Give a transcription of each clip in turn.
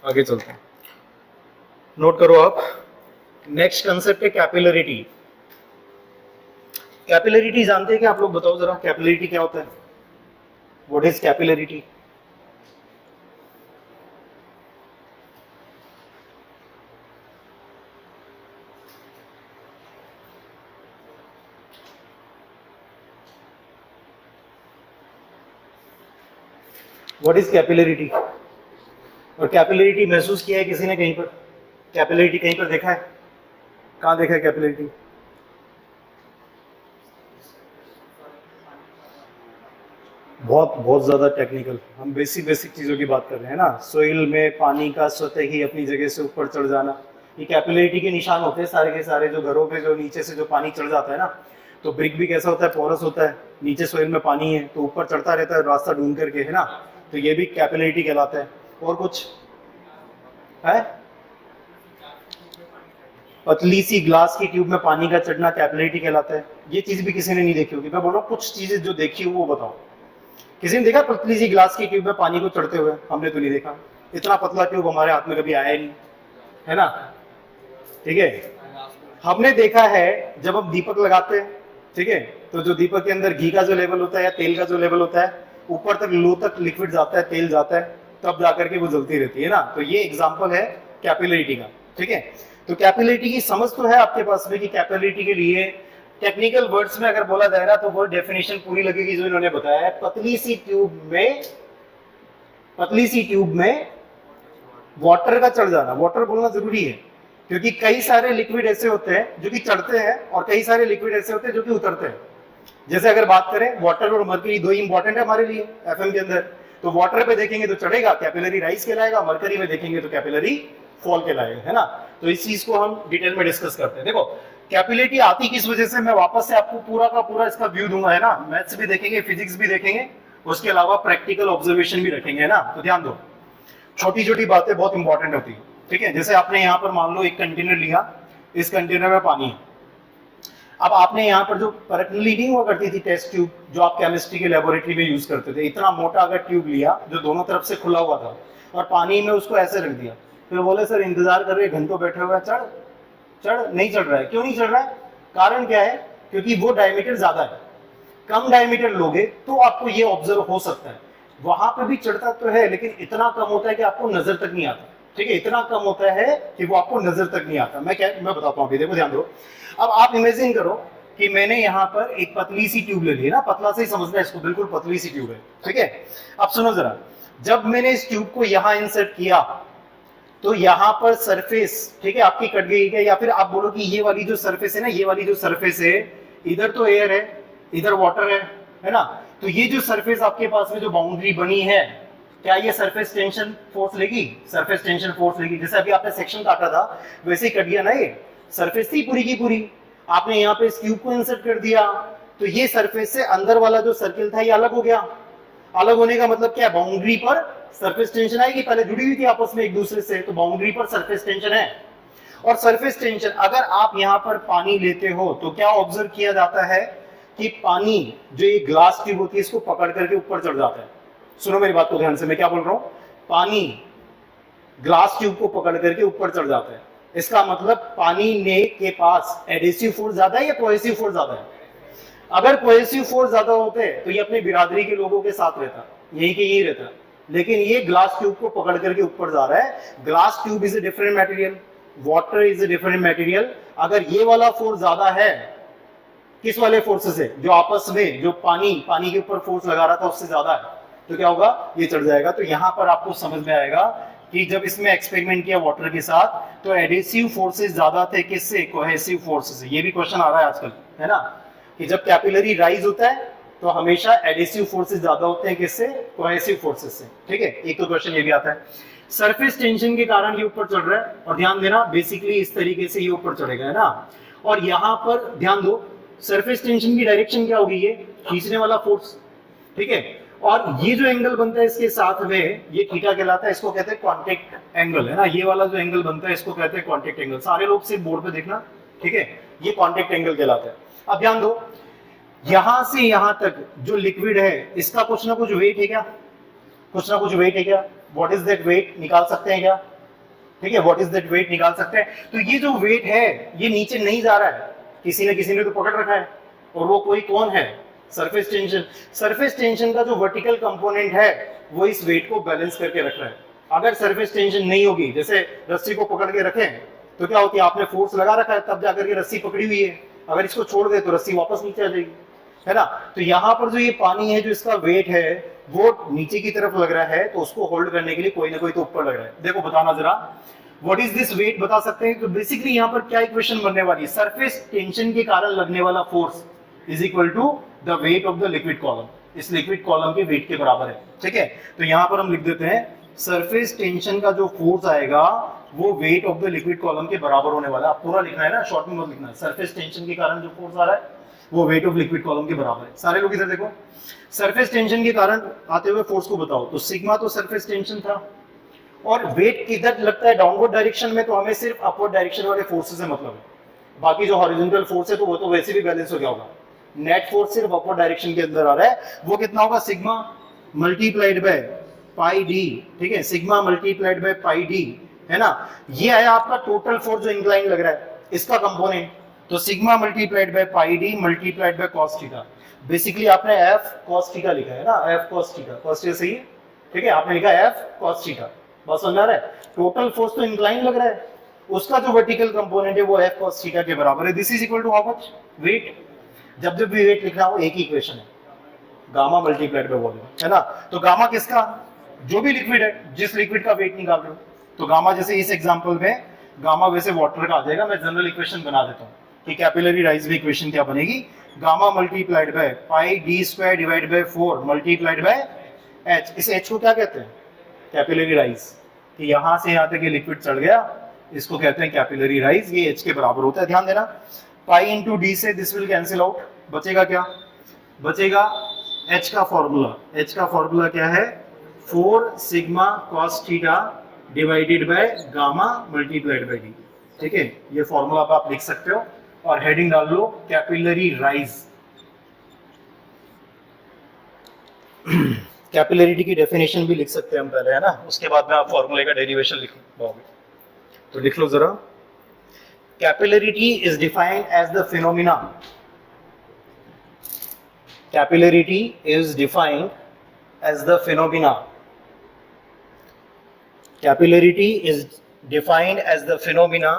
आगे चलते हैं, नोट करो आप। नेक्स्ट कंसेप्ट है कैपिलरिटी। कैपिलरिटी जानते हैं क्या आप लोग? बताओ जरा, कैपिलरिटी क्या होता है? What is capillarity? What is capillarity? और कैपिलरिटी महसूस किया है किसी ने कहीं पर? कैपिलरिटी कहीं पर देखा है? कहाँ देखा है कैपिलरिटी? बहुत बहुत ज्यादा टेक्निकल, हम बेसिक बेसिक चीजों की बात कर रहे हैं ना। सोइल में पानी का स्वतः ही अपनी जगह से ऊपर चढ़ जाना, ये कैपिलरिटी के निशान होते हैं सारे के सारे। जो घरों पे जो नीचे से जो पानी चढ़ जाता है ना, तो ब्रिक भी कैसा होता है? पोरस होता है। नीचे सोइल में पानी है तो ऊपर चढ़ता रहता है रास्ता ढूंढ करके, है ना। तो ये भी कैपिलरिटी कहलाता है। और कुछ है? पतली सी ग्लास की ट्यूब में पानी का चढ़ना कैपिलरिटी कहलाता है। ये चीज भी किसी ने नहीं देखी होगी। मैं बोल रहा हूँ कुछ चीजें जो देखी हो वो बताओ। किसी ने देखा पतली सी ग्लास की ट्यूब में पानी को चढ़ते हुए? हमने तो नहीं देखा। इतना पतला ट्यूब हमारे हाथ में कभी आया ही नहीं, है ना। ठीक है, हमने देखा है जब हम दीपक लगाते हैं, ठीक है, तो जो दीपक के अंदर घी का जो लेवल होता है या तेल का जो लेवल होता है, ऊपर तक लो तक लिक्विड जाता है, तेल जाता है, तब जाकर के वो जलती रहती है ना। तो ये एग्जाम्पल है कैपिलरिटी का। ठीक है, तो कैपिलरिटी की समझ तो है आपके पास में कि कैपिलरिटी के लिए टेक्निकल वर्ड्स में अगर बोला जाए ना तो वो डेफिनेशन पूरी लगेगी जो इन्होंने बताया है। पतली सी ट्यूब में वाटर का चढ़ जाना। वाटर बोलना जरूरी है क्योंकि कई सारे लिक्विड ऐसे होते हैं जो कि चढ़ते हैं और कई सारे लिक्विड ऐसे होते हैं जो कि उतरते हैं। जैसे अगर बात करें वाटर और मरकरी, दो इंपॉर्टेंट है हमारे लिए एफएम के अंदर। तो वाटर पे देखेंगे तो चढ़ेगा, कैपिलरी राइज कहलाएगा। मरकरी में देखेंगे तो कैपिलरी फॉल कहलाएगा, है ना। तो इस चीज को हम डिटेल में डिस्कस करते हैं। देखो कैपिलरिटी आती किस वजह से, मैं वापस से आपको पूरा का पूरा इसका व्यू दूंगा, है ना। मैथ्स भी देखेंगे, फिजिक्स भी देखेंगे, उसके अलावा प्रैक्टिकल ऑब्जर्वेशन भी रखेंगे, है ना। तो ध्यान दो, छोटी छोटी बातें बहुत इंपॉर्टेंट होती है। ठीक है, जैसे आपने यहाँ पर मान लो एक कंटेनर लिया, इस कंटेनर में पानी है। अब आपने यहाँ पर जो परखली नहीं हुआ करती थी टेस्ट ट्यूब, जो आप केमिस्ट्री के लेबोरेटरी में यूज करते थे, इतना मोटा अगर ट्यूब लिया जो दोनों तरफ से खुला हुआ था और पानी में उसको ऐसे रख दिया, फिर बोले सर इंतजार कर रहे घंटों बैठे हुए, चढ़ नहीं चढ़ रहा है। क्यों नहीं चढ़ रहा है? कारण क्या है? क्योंकि वो डायमीटर ज्यादा है। कम डायमीटर लोगे तो आपको ये ऑब्जर्व हो सकता है, वहां पे भी चढ़ता तो है लेकिन इतना कम होता है कि आपको नजर तक नहीं आता। ठीक है, इतना कम होता है कि वो आपको नजर तक नहीं आता। मैं बताता हूँ अभी, देखो ध्यान दो। अब आप इमेजिन करो कि मैंने यहाँ पर एक पतली सी ट्यूब ले ली है ना, पतला से ही समझना है इसको, बिल्कुल पतली सी ट्यूब है। ठीक है, अब सुनो जरा, जब मैंने इस ट्यूब को यहाँ इंसर्ट किया तो यहाँ पर सरफेस, ठीक है, आपकी कट गई है। या फिर आप बोलो कि ये वाली जो सरफेस है ना, ये वाली जो सरफेस है, इधर तो एयर है, इधर वाटर है ना। तो ये जो सरफेस आपके पास में जो बाउंड्री बनी है, क्या ये सरफेस टेंशन फोर्स लेगी? सरफेस टेंशन फोर्स लेगी। जैसे अभी आपने सेक्शन काटा था वैसे ही कट गया ना, ये सरफेस थी पूरी की पूरी। आपने यहाँ पे इस ट्यूब को इंसर्ट कर दिया तो ये सरफेस से अंदर वाला जो सर्किल था ये अलग हो गया। अलग होने का मतलब क्या? बाउंड्री पर सरफेस टेंशन आएगी, पहले जुड़ी हुई थी आपस में एक दूसरे से, तो बाउंड्री पर सरफेस टेंशन है। और सरफेस टेंशन, अगर आप यहाँ पर पानी लेते हो तो क्या ऑब्जर्व किया जाता है कि पानी जो ये ग्लास ट्यूब होती है इसको पकड़ करके ऊपर चढ़ जाता है। सुनो मेरी बात को ध्यान से, मैं क्या बोल रहा हूं। पानी ग्लास ट्यूब को पकड़ करके ऊपर चढ़ जाता है। इसका मतलब पानी ने के पास एडेसिव फोर्स ज्यादा है या कोहेसिव फोर्स ज्यादा है? अगर कोहेसिव फोर्स ज्यादा होते तो ये अपनी बिरादरी के लोगों के साथ रहता, यही के यही रहता। लेकिन ये ग्लास ट्यूब को पकड़ करके ऊपर जा रहा है। Glass tube is a different material, water is a different material. अगर ये वाला फोर्स ज्यादा है, किस वाले फोर्स से? जो आपस में जो पानी के ऊपर फोर्स लगा रहा था उससे ज्यादा है, तो क्या होगा? ये चढ़ जाएगा। तो यहां पर आपको समझ में आएगा कि जब इसमें एक्सपेरिमेंट किया वाटर के साथ तो एडेसिव फोर्सेस ज्यादा थे किससे? कोहेसिव फोर्स से। ये भी क्वेश्चन आ रहा है आजकल, है ना, कि जब कैपिलरी राइज होता है तो हमेशा एडेसिव फोर्सेस ज्यादा होते हैं किससे? कोहेसिव फोर्सेस से। ठीक है, एक तो क्वेश्चन ये भी आता है। सरफेस टेंशन के कारण ये ऊपर चढ़ रहा है, और ध्यान देना बेसिकली इस तरीके से ये ऊपर चढ़ेगा, है ना। और यहां पर ध्यान दो, सरफेस टेंशन की डायरेक्शन क्या होगी? ये खींचने वाला फोर्स। ठीक है, और ये जो एंगल बनता है इसके साथ में, ये थीटा कहलाता है, इसको कहते हैं कांटेक्ट एंगल, है ना। ये वाला जो एंगल बनता है इसको कहते हैं कांटेक्ट एंगल। सारे लोग सिर्फ बोर्ड पे देखना, ठीक है, ये कांटेक्ट एंगल कहलाता है। अब ध्यान दो, यहां से यहां तक जो लिक्विड है इसका कुछ ना कुछ वेट है क्या? कुछ ना कुछ वेट है क्या? What is that weight? निकाल सकते हैं क्या? ठीक है, व्हाट इज दैट वेट निकाल सकते हैं। तो ये जो वेट है ये नीचे नहीं जा रहा है, किसी ने तो पकड़ रखा है, और वो कोई कौन है, सरफेस टेंशन। सरफेस टेंशन का जो वर्टिकल कंपोनेंट है वो इस वेट को बैलेंस करके रख रहा है। अगर सरफेस टेंशन नहीं होगी, जैसे रस्सी को पकड़ के रखें तो क्या होती है, आपने फोर्स लगा रखा है तब जाकर के रस्सी पकड़ी हुई है, अगर इसको छोड़ दे तो रस्सी वापस नीचे आ जाएगी, है ना। तो यहाँ पर जो ये पानी है जो इसका वेट है वो नीचे की तरफ लग रहा है, तो उसको होल्ड करने के लिए कोई ना कोई तो ऊपर लग रहा है। देखो बताना जरा, व्हाट इज दिस वेट, बता सकते हैं। तो बेसिकली यहाँ पर क्या इक्वेशन बनने वाली है, सरफेस टेंशन के कारण लगने वाला force is equal to the weight of the liquid column, इस लिक्विड कॉलम के वेट के बराबर है। ठीक है, तो यहाँ पर हम लिख देते हैं सरफेस टेंशन का जो फोर्स आएगा वो wait of the liquid column के बराबर होने वाला है। आप पूरा लिखना है ना, शॉर्ट में मत लिखना है। सरफेस टेंशन के कारण जो फोर्स आ रहा है वो वेट ऑफ लिक्विड कॉलम के बराबर है। सारे लोग इधर देखो, सरफेस टेंशन के कारण आते हुए फोर्स को बताओ। तो सिग्मा तो सरफेस टेंशन था, और वेट किधर लगता है, डाउनवर्ड डायरेक्शन में, तो हमें सिर्फ अपवर्ड डायरेक्शन वाले फोर्सेस से मतलब है। बाकी जो हॉरिजॉन्टल फोर्स है तो वो तो वैसे भी बैलेंस हो गया होगा। नेट फोर्स सिर्फ अपवर्ड डायरेक्शन के अंदर आ रहा है, वो कितना होगा, sigma multiplied by pi D. ठीक है, sigma multiplied by pi D, है ना। ये आया आपका टोटल फोर्स जो इंक्लाइन लग रहा है इसका कंपोनेंट, तो sigma multiplied by pi D multiplied by cos theta. Basically आपने एफ कॉस थीटा लिखा है ना, F cos theta, cos theta सही है। ठीक है, आपने लिखा एफ कॉस थीटा, बस समझ आ रहा है। टोटल फोर्स तो इंक्लाइन लग रहा है, उसका जो वर्टिकल कंपोनेंट है वो एफ कॉस थीटा के बराबर है। This is equal to how much, weight. जब जब भी वेट लिखना हो एक ही इक्वेशन है, गामा मल्टीप्लाइड बाय वॉल्यूम, है ना। तो गामा किसका, जो भी लिक्विड है, जिस लिक्विड का वेट निकाल रहे हो, तो गामा जैसे इस एग्जांपल में गामा वैसे वाटर का आ जाएगा। मैं जनरल इक्वेशन बना देता हूँ कि कैपिलरी राइज में इक्वेशन क्या बनेगी, gamma multiplied by pi D square divide by 4 multiplied by H. इस एच को क्या कहते हैं, कैपिलरी राइज, कि यहां से यहां तक ये लिक्विड चढ़ गया, इसको कहते हैं कैपिलरी राइज। ये एच के बराबर होता है, ध्यान देना। पाई इंटू डी से दिस विल कैंसिल आउट, बचेगा क्या, बचेगा एच का फॉर्मूला। एच का फॉर्मूला क्या है, 4 sigma cos theta divided by gamma multiplied by D. ठीक है, ये फॉर्मूला आप लिख सकते हो, और हेडिंग डाल लो कैपिलरी राइज। कैपिलरिटी की डेफिनेशन भी लिख सकते हैं हम पहले, है ना, उसके बाद में आप फॉर्मूले का डेरिवेशन लिख पाओगे। तो लिख लो जरा, capillarity is defined as the phenomena, capillarity is defined as the phenomena, capillarity is defined as the phenomena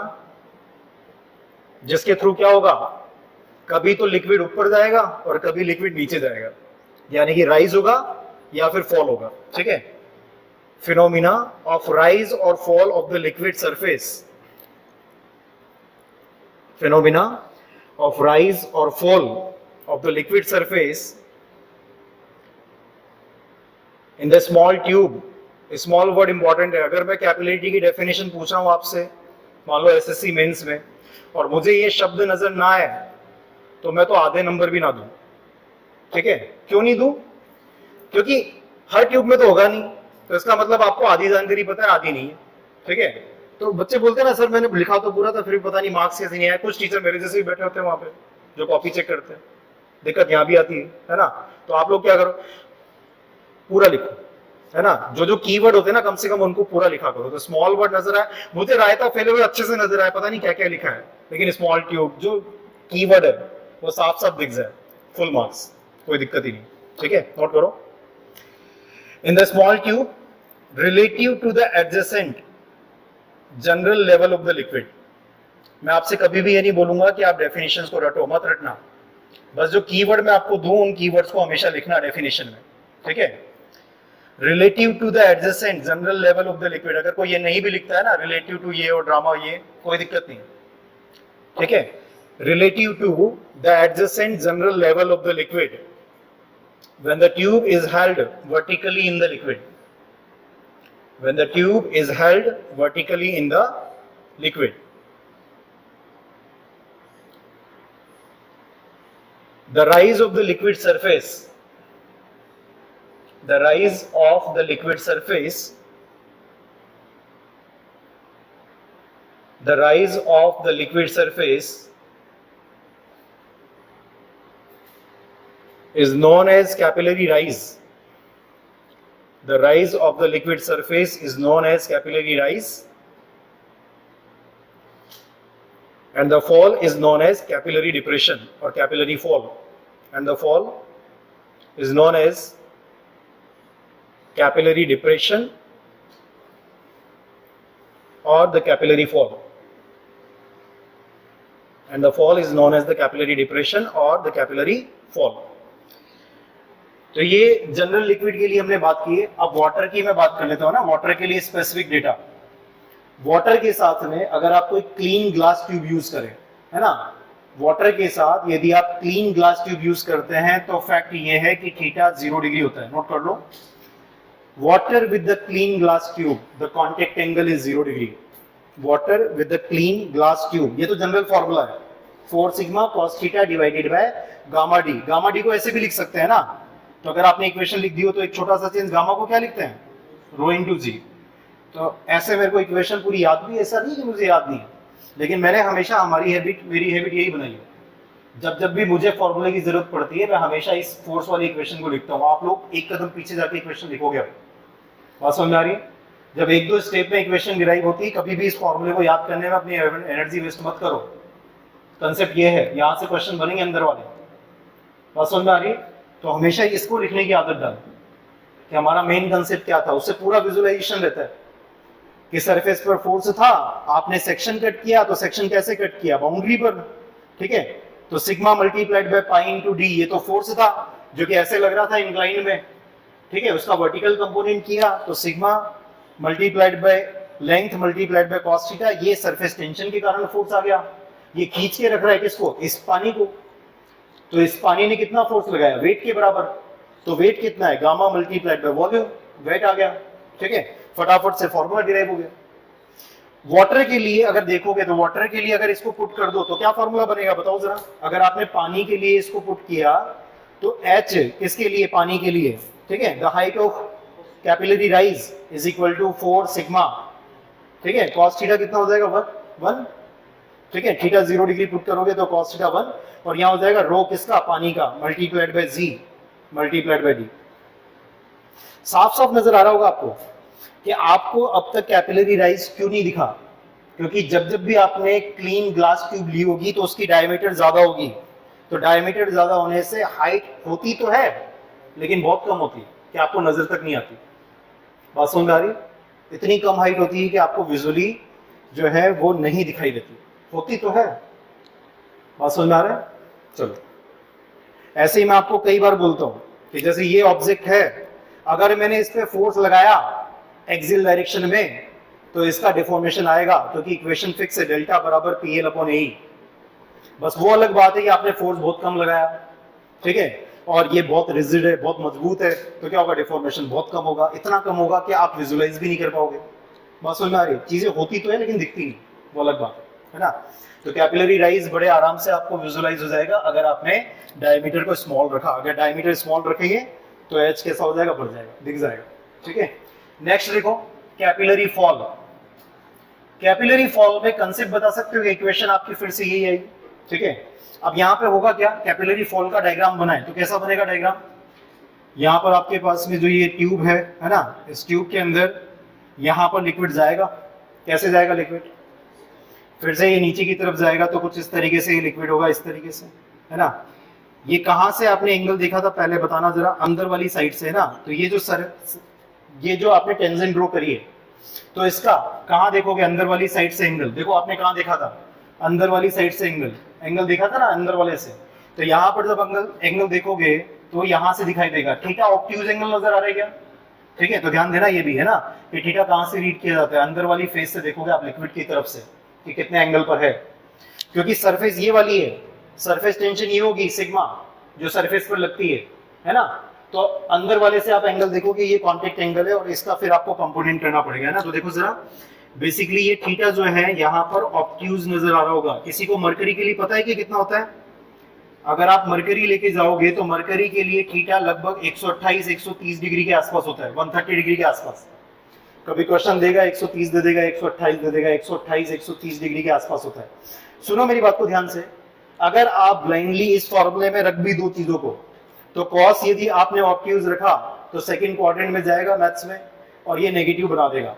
जिसके थ्रू क्या होगा, कभी तो लिक्विड ऊपर जाएगा और कभी लिक्विड नीचे जाएगा, यानी कि राइज होगा या फिर फॉल होगा। ठीक है, फिनोमिना ऑफ राइज और fall of the liquid surface, phenomena of rise और fall of the liquid surface in the small tube. Small word important है। अगर मैं कैपिलरिटी की डेफिनेशन पूछ रहा हूं आपसे, मान लो एसएससी मेंस में, और मुझे ये शब्द नजर ना आए तो मैं तो आधे नंबर भी ना दूं। ठीक है, क्यों नहीं दूं, क्योंकि हर ट्यूब में तो होगा नहीं, तो इसका मतलब आपको आधी जानकारी पता है आधी नहीं है। ठीक है, तो बच्चे बोलते हैं ना, सर मैंने लिखा तो पूरा था फिर भी पता नहीं मार्क्स कैसे नहीं आया। कुछ टीचर मेरे जैसे भी बैठे होते हैं वहां पे जो कॉपी चेक करते हैं, दिक्कत यहाँ भी आती है ना। तो आप लोग क्या करो, पूरा लिखो, है ना। जो जो कीवर्ड होते हैं ना, कम से कम उनको पूरा लिखा करो। तो स्मॉल वर्ड नजर आए, मुझे रायता फैले हुए अच्छे से नजर आए, पता नहीं क्या क्या लिखा है, लेकिन स्मॉल ट्यूब जो कीवर्ड है वो साफ साफ दिख जाए, फुल मार्क्स, कोई दिक्कत ही नहीं। ठीक है, नोट करो। In the small tube relative to the adjacent general level of the liquid. मैं आपसे कभी भी ये नहीं बोलूंगा कि आप डेफिनेशंस को रटो, मत रटना। बस जो कीवर्ड मैं आपको दूं उन कीवर्ड्स को हमेशा लिखना डेफिनेशन में। ठीक है, relative to the adjacent general level of the liquid. अगर कोई ये नहीं भी लिखता है ना, रिलेटिव टू ये और ड्रामा ये, कोई दिक्कत नहीं। ठीक है, relative to the adjacent general level of the liquid when the tube is held vertically in the liquid, when the tube is held vertically in the liquid, the rise of the liquid surface, the rise of the liquid surface, the rise of the liquid surface is known as capillary rise. The rise of the liquid surface is known as capillary rise. and the fall is known as capillary depression or capillary fall, and the fall is known as capillary depression or the capillary fall, and the fall is known as the capillary depression or the capillary fall. तो ये general liquid के लिए हमने बात की है। अब water की मैं बात कर लेता हूं ना, वाटर के लिए स्पेसिफिक डेटा। वाटर के साथ में अगर आप कोई क्लीन ग्लास ट्यूब यूज करें, है ना, वाटर के साथ यदि आप क्लीन ग्लास ट्यूब यूज करते हैं तो फैक्ट ये है कि थीटा 0 डिग्री होता है। नोट कर लो, water with the clean glass tube the contact angle is 0 degree. Water with the clean glass tube, ये तो जनरल फॉर्मूला है, 4 sigma cos theta divided by gamma D. Gamma D को ऐसे भी लिख सकते हैं ना, तो अगर आपने इक्वेशन लिख दी हो तो एक छोटा सा चेंज, गामा को क्या लिखते हैं, रो इनटू जी। तो ऐसे मेरे को इक्वेशन पूरी याद भी, ऐसा नहीं कि मुझे याद नहीं है, लेकिन मैंने हमेशा मेरी हैबिट यही बनाई है, जब भी मुझे फॉर्मूले की जरूरत पड़ती है मैं हमेशा इस फोर्स वाली इक्वेशन को लिखता हूँ। आप लोग एक कदम पीछे जाके इक्वेशन लिखोगे, बात समझ में आ रही है? जब 1-2 स्टेप में इक्वेशन डिराइव होती है, कभी भी इस फॉर्मूले को याद करने में अपनी एनर्जी वेस्ट मत करो। कंसेप्ट ये है, यहाँ से क्वेश्चन बनेंगे अंदर वाले, बात समझ में आ रही है? तो हमेशा इसको लिखने की आदत डाल कि हमारा मेन कंसेप्ट क्या था, उससे पूरा विजुअलाइजेशन रहता है कि सरफेस पर फोर्स था, आपने सेक्शन कट किया, तो सेक्शन कैसे कट किया, बाउंड्री पर, ठीक है, तो sigma multiplied by pi into D, ये तो फोर्स था जो कि ऐसे लग रहा था इंक्लाइन में, ठीक है, उसका वर्टिकल कंपोनेंट किया तो sigma multiplied by length multiplied by cos theta, ये सरफेस टेंशन के कारण फोर्स आ गया। ये खींच के रख रहा है किसको, इस पानी को, तो इस पानी ने कितना फोर्स लगाया, वेट के बराबर, तो वेट कितना है, gamma multiplied by volume, weight आ गया, ठीक है, फटाफट से फॉर्मूला डिराइव हो गया। वाटर के लिए अगर देखोगे तो वाटर के लिए अगर इसको पुट कर दो तो क्या फॉर्मूला बनेगा, बताओ जरा। अगर आपने पानी के लिए इसको पुट किया तो H किसके लिए, पानी के लिए, ठीक है, the height of capillary rise is equal to 4 sigma, ठीक है, cos थीटा कितना हो जाएगा 1, ठीक है, थीटा 0 डिग्री पुट करोगे तो cos थीटा 1, और यहां हो जाएगा रो किसका, पानी का, multiplied by g multiplied by d. साफ साफ नजर आ रहा होगा आपको कि आपको अब तक कैपिलरी राइज क्यों नहीं दिखा, क्योंकि जब भी आपने क्लीन ग्लास ट्यूब ली होगी तो उसकी डायमीटर ज्यादा होगी, तो डायमीटर ज्यादा होने से हाइट होती तो है लेकिन बहुत कम होती है कि आपको नजर तक नहीं आती। बात समझ आ रही, इतनी कम हाइट होती है कि आपको विजुअली जो है वो नहीं दिखाई देती, होती तो है। बात समझ में आ रहा है? चलो, ऐसे ही मैं आपको कई बार बोलता हूं कि जैसे ये ऑब्जेक्ट है, अगर मैंने इस पे फोर्स लगाया एक्सियल डायरेक्शन में तो इसका डिफॉर्मेशन आएगा, क्योंकि इक्वेशन फिक्स है, डेल्टा बराबर PL अपॉन ए। बस वो अलग बात है कि आपने फोर्स बहुत कम लगाया, ठीक है, और ये बहुत रिजिड है, बहुत मजबूत है, तो क्या होगा, डिफॉर्मेशन बहुत कम होगा, इतना कम होगा कि आप विजुअलाइज भी नहीं कर पाओगे। बात समझ में आ रही है? चीजें होती तो है लेकिन दिखती नहीं, वो अलग बात है ना। तो कैपिलरी राइज बड़े आराम से आपको विजुअलाइज हो जाएगा अगर आपने डायमीटर को स्मॉल रखा। अगर डायमीटर स्मॉल रखेंगे तो H कैसा हो जाएगा, बढ़ जाएगा, दिख जाएगा, ठीक है। नेक्स्ट देखो, कैपिलरी फॉल। कैपिलरी फॉल में कंसेप्ट बता सकते हो, इक्वेशन आपकी फिर से यही आएगी, ठीक है। अब यहाँ पे होगा क्या, कैपिलरी फॉल का डायग्राम बनाए तो कैसा बनेगा डायग्राम, यहाँ पर आपके पास में जो ये ट्यूब है ना, इस ट्यूब के अंदर यहाँ पर लिक्विड जाएगा, कैसे जाएगा लिक्विड, फिर से ये नीचे की तरफ जाएगा तो कुछ इस तरीके से ये लिक्विड होगा, इस तरीके से, है ना। ये कहाँ से आपने एंगल देखा था पहले बताना जरा, अंदर वाली साइड से ना। तो ये जो आपने टेंजेंट ड्रॉ करी है तो इसका कहाँ देखोगे, अंदर वाली साइड से एंगल। देखो आपने कहाँ देखा था, अंदर वाली साइड से एंगल देखा था ना, अंदर वाले से। तो यहाँ पर जब एंगल देखोगे तो यहाँ से दिखाई देगा, थीटा ऑब्ट्यूज एंगल नजर आ रहा है क्या, ठीक है। तो ध्यान देना ये भी है ना कि थीटा कहाँ से रीड किया जाता है, अंदर वाली फेस से देखोगे आप लिक्विड की तरफ से कि कितने एंगल पर है, क्योंकि सरफेस ये वाली है, सरफेस टेंशन ये होगी सिग्मा जो सरफेस पर लगती है ना। तो अंदर वाले से आप एंगल देखोगे, ये कांटेक्ट एंगल है और इसका फिर आपको कंपोनेंट करना पड़ेगा ना। तो देखो जरा, बेसिकली ये थीटा जो है यहाँ पर ऑब्ट्यूज नजर आ रहा होगा। किसी को मरकरी के लिए पता है कि कितना होता है, अगर आप मरकरी लेके जाओगे तो मरकरी के लिए थीटा लगभग 128-130 डिग्री के आसपास होता है, 130 डिग्री के आसपास। कभी क्वेश्चन देगा 130 दे देगा, 128 दे देगा, 128-130 डिग्री के आसपास होता है। सुनो मेरी बात को ध्यान से, अगर आप ब्लाइंडली इस फॉर्मूले में रख भी दो चीजों को, तो कॉस यदि आपने ऑब्ट्यूज रखा तो सेकंड क्वाड्रेंट में जाएगा मैथ्स में और ये नेगेटिव बना देगा।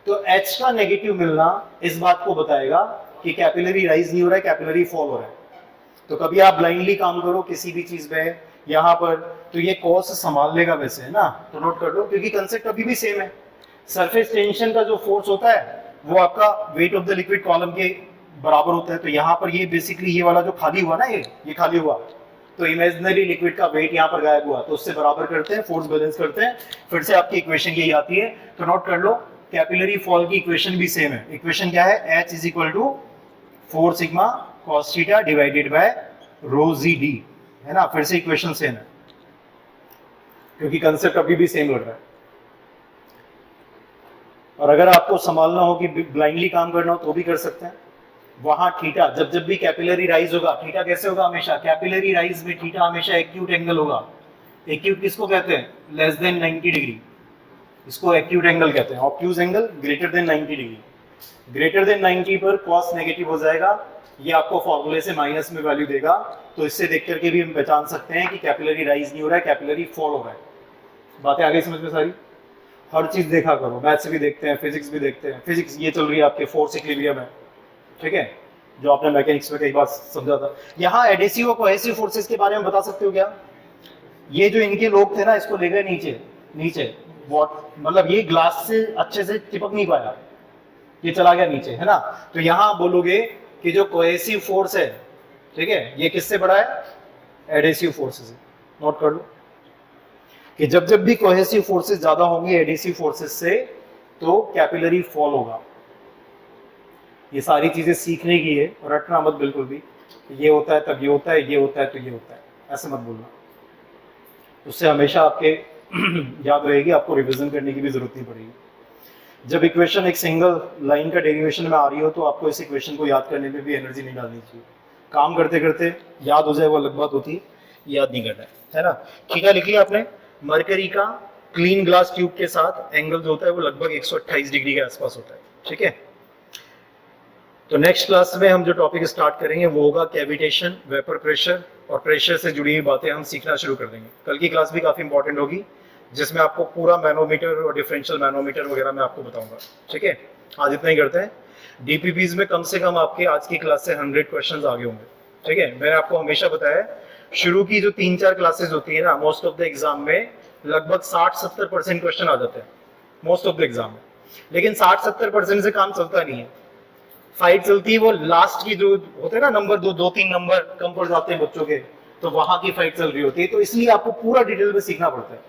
तो H का नेगेटिव मिलना इस बात को बताएगा कि कैपिलरी राइज नहीं हो रहा है, कैपिलरी फॉल हो रहा है। तो कभी आप ब्लाइंडली काम करो किसी भी चीज में यहाँ पर, तो ये कॉस संभाल लेगा वैसे, है ना, तो नोट कर लो, क्योंकि कंसेप्ट अभी भी सेम है। सरफेस टेंशन का जो फोर्स होता है वो आपका wait of the liquid column के बराबर होता है। तो यहाँ पर ये बेसिकली ये वाला जो खाली हुआ ना, ये खाली हुआ, तो इमेजिनरी लिक्विड का वेट यहाँ पर गायब हुआ, तो उससे बराबर करते हैं, फोर्स बैलेंस करते हैं, फिर से आपकी इक्वेशन यही आती है। तो नोट कर लो, कैपिलरी फॉल की इक्वेशन भी सेम है। इक्वेशन क्या है, H is equal to 4 sigma cos theta divided by rho g d, है ना। फिर से इक्वेशन सेम है क्योंकि कंसेप्ट अभी भी सेम लग रहा है। और अगर आपको संभालना हो कि ब्लाइंडली काम करना हो तो भी कर सकते हैं। वहां थीटा, जब भी कैपिलरी राइज होगा, थीटा कैसे होगा, हमेशा कैपिलरी राइज में थीटा हमेशा एक्यूट एंगल होगा। एक्यूट किसको कहते हैं, लेस देन 90 डिग्री, इसको एक्यूट एंगल कहते हैं। Obtuse angle greater than 90 degree, greater than 90 पर कॉस नेगेटिव हो जाएगा, ये आपको फॉर्मूले से माइनस में वैल्यू देगा। तो इससे देख करके भी हम पहचान सकते हैं कि कैपिलरी राइज नहीं हो रहा है, कैपिलरी फॉल हो रहा है। बातें आ गई समझ में सारी। हर चीज देखा करो, मैथ्स भी देखते हैं, फिजिक्स भी देखते हैं। फिजिक्स ये चल रही है आपके फोर्स इक्विलिब्रियम है, ठीक है, जो आपने मैकेनिक्स में कई बार समझा था। यहाँ एडेसिव और कोहेसिव फोर्सेस के बारे में बता सकते हो क्या? ये जो इनके लोग थे ना, इसको ले गए नीचे नीचे, मतलब ये ग्लास से अच्छे से चिपक नहीं पाया, ये चला गया नीचे, है ना। तो यहाँ बोलोगे कि जो कोहेसिव फोर्स है, ठीक है, ये किससे बड़ा है, एडेसिव फोर्सेस से। नोट कर लो कि जब भी कोहेसिव फोर्सेस ज्यादा होंगे एडेसिव फोर्सेस से, तो कैपिलरी फॉल होगा। ये सारी चीजें सीखने की है, रटना मत बिल्कुल भी, ये होता है तब ये होता है, ये होता है तो ये होता है, ऐसे मत बोलना। उससे हमेशा आपके याद रहेगी, आपको रिवीजन करने की भी जरूरत नहीं पड़ेगी। जब इक्वेशन एक सिंगल लाइन का डेरिवेशन में आ रही हो तो आपको इस इक्वेशन को याद करने में भी एनर्जी नहीं डालनी चाहिए। काम करते करते याद हो जाए वो अलग बात होती है, याद नहीं करना है ना। थीटा लिख लिया आपने। मरकरी का क्लीन ग्लास ट्यूब के साथ एंगल जो होता है वो लगभग 128 डिग्री के आसपास होता है, ठीक है। तो नेक्स्ट क्लास में हम जो टॉपिक स्टार्ट करेंगे वो होगा कैविटेशन, वेपर प्रेशर, और प्रेशर से जुड़ी हुई बातें हम सीखना शुरू कर देंगे। कल की क्लास भी काफी इंपॉर्टेंट होगी, जिसमें आपको पूरा मैनोमीटर और डिफरेंशियल मैनोमीटर वगैरह मैं आपको बताऊंगा, ठीक है। आज इतना ही करते हैं। डीपीपीज में कम से कम आपके आज की क्लास से 100 क्वेश्चन आगे होंगे, ठीक है। मैंने आपको हमेशा बताया, शुरू की जो 3-4 क्लासेस होती है ना, मोस्ट ऑफ द एग्जाम में लगभग 60-70% क्वेश्चन आ जाते हैं मोस्ट ऑफ द एग्जाम में। लेकिन 60-70% से काम चलता नहीं है, फाइट चलती है वो लास्ट की जो होते हैं ना, नंबर 2-3 नंबर कम पड़ जाते हैं बच्चों के, तो वहां की फाइट चल रही होती है। तो इसलिए आपको पूरा डिटेल में सीखना पड़ता है।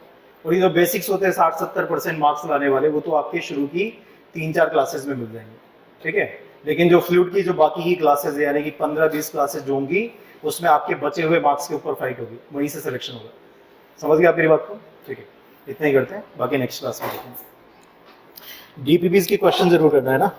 और ये जो बेसिक्स होते हैं 60-70% मार्क्स लाने वाले, वो तो आपके शुरू की 3-4 क्लासेस में मिल जाएंगे, ठीक है। लेकिन जो फ्लूइड की जो बाकी की क्लासेस यानी कि 15-20 क्लासेस जो होंगी, उसमें आपके बचे हुए मार्क्स के ऊपर फाइट होगी, वहीं से सिलेक्शन होगा। समझ गए आप मेरी बात को, ठीक है। इतना ही करते हैं, बाकी नेक्स्ट क्लास में देखेंगे। डीपीपीज के क्वेश्चन जरूर करना है ना।